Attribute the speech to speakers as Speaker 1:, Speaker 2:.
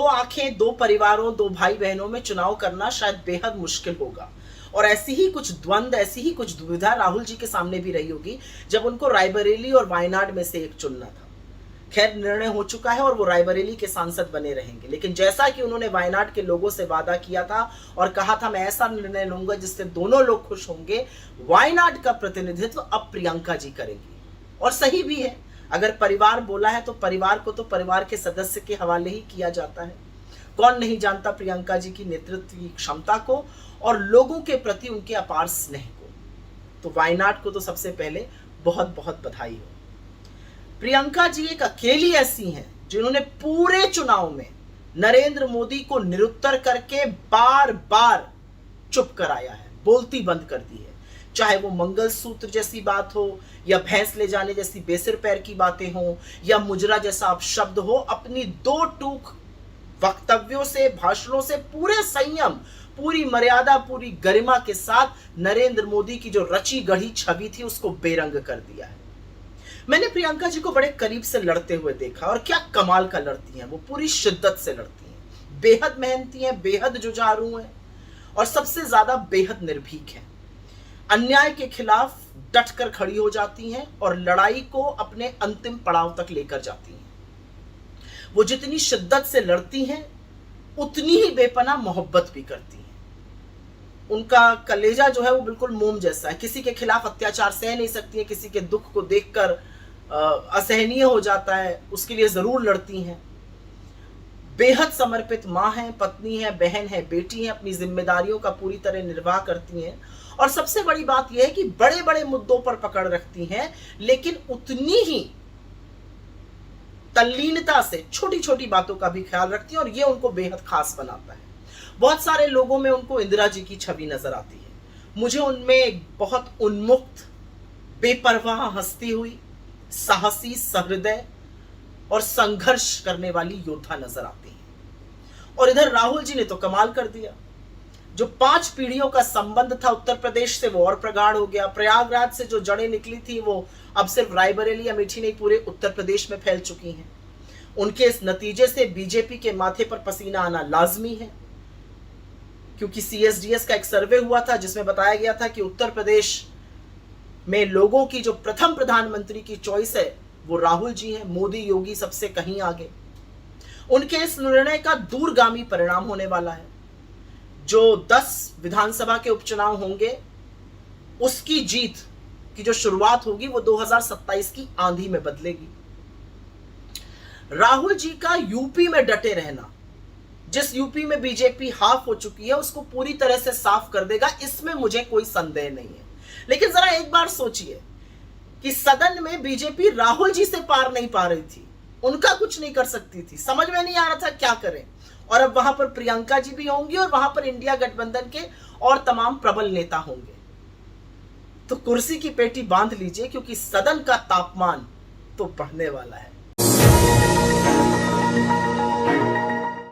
Speaker 1: आंखें, दो परिवारों, दो भाई बहनों में चुनाव करना शायद बेहद मुश्किल होगा। और ऐसी ही कुछ द्वंद्व, ऐसी ही कुछ दुविधा राहुल जी के सामने भी रही होगी जब उनको रायबरेली और वायनाड में से एक चुनना था। खैर, निर्णय हो चुका है और वो रायबरेली के सांसद बने रहेंगे। लेकिन जैसा कि उन्होंने वायनाड के लोगों से वादा किया था और कहा था मैं ऐसा निर्णय लूंगा जिससे दोनों लोग खुश होंगे, वायनाड का प्रतिनिधित्व अब प्रियंका जी करेंगी। और सही भी है, अगर परिवार बोला है तो परिवार को तो परिवार के सदस्य के हवाले ही किया जाता है। कौन नहीं जानता प्रियंका जी की नेतृत्व की क्षमता को और लोगों के प्रति उनके अपार स्नेह को। तो वायनाड को तो सबसे पहले बहुत बहुत बधाई हो। प्रियंका जी एक अकेली ऐसी हैं जिन्होंने पूरे चुनाव में नरेंद्र मोदी को निरुत्तर करके बार बार चुप कराया है, बोलती बंद कर दी है। चाहे वो मंगलसूत्र जैसी बात हो या भैंस ले जाने जैसी बेसिर पैर की बातें हो या मुजरा जैसा अपशब्द हो, अपनी दो टूक वक्तव्यों से, भाषणों से पूरे संयम, पूरी मर्यादा, पूरी गरिमा के साथ नरेंद्र मोदी की जो रची गढ़ी छवि थी उसको बेरंग कर दिया है। मैंने प्रियंका जी को बड़े करीब से लड़ते हुए देखा और क्या कमाल का लड़ती हैं। वो पूरी शिद्दत से लड़ती हैं, बेहद मेहनती हैं, बेहद जुझारू हैं और सबसे ज्यादा बेहद निर्भीक हैं। अन्याय के खिलाफ डटकर खड़ी हो जाती हैं और लड़ाई को अपने अंतिम पड़ाव तक लेकर जाती हैं। वो जितनी शिद्दत से लड़ती हैं उतनी ही बेपनाह मोहब्बत भी करती हैं। उनका कलेजा जो है वो बिल्कुल मोम जैसा है। किसी के खिलाफ अत्याचार सह नहीं सकती है, किसी के दुख को देखकर असहनीय हो जाता है, उसके लिए जरूर लड़ती हैं। बेहद समर्पित माँ हैं, पत्नी है, बहन है, बेटी है, अपनी जिम्मेदारियों का पूरी तरह निर्वाह करती हैं। और सबसे बड़ी बात यह है कि बड़े बड़े मुद्दों पर पकड़ रखती हैं, लेकिन उतनी ही तल्लीनता से छोटी छोटी बातों का भी ख्याल रखती हैं और ये उनको बेहद खास बनाता है। बहुत सारे लोगों में उनको इंदिरा जी की छवि नजर आती है, मुझे उनमें एक बहुत उन्मुक्त, बेपरवाह हंसती हुई, साहसी, सहृदय और संघर्ष करने वाली योद्धा नजर आती है। और इधर राहुल जी ने तो कमाल कर दिया। जो 5 पीढ़ियों का संबंध था उत्तर प्रदेश से वो और प्रगाढ़ हो गया। प्रयागराज से जो जड़ें निकली थी वो अब सिर्फ रायबरेली, अमेठी नहीं पूरे उत्तर प्रदेश में फैल चुकी हैं। उनके इस नतीजे से बीजेपी के माथे पर पसीना आना लाजमी है, क्योंकि CSDS का एक सर्वे हुआ था जिसमें बताया गया था कि उत्तर प्रदेश में लोगों की जो प्रथम प्रधानमंत्री की चॉइस है वो राहुल जी हैं। मोदी, योगी सबसे कहीं आगे। उनके इस निर्णय का दूरगामी परिणाम होने वाला है। जो 10 विधानसभा के उपचुनाव होंगे उसकी जीत की जो शुरुआत होगी वो 2027 की आंधी में बदलेगी। राहुल जी का यूपी में डटे रहना, जिस यूपी में बीजेपी हाफ हो चुकी है, उसको पूरी तरह से साफ कर देगा, इसमें मुझे कोई संदेह नहीं है। लेकिन जरा एक बार सोचिए कि सदन में बीजेपी राहुल जी से पार नहीं पा रही थी, उनका कुछ नहीं कर सकती थी, समझ में नहीं आ रहा था क्या करें। और अब वहां पर प्रियंका जी भी होंगी और वहां पर इंडिया गठबंधन के और तमाम प्रबल नेता होंगे। तो कुर्सी की पेटी बांध लीजिए, क्योंकि सदन का तापमान तो बढ़ने वाला है।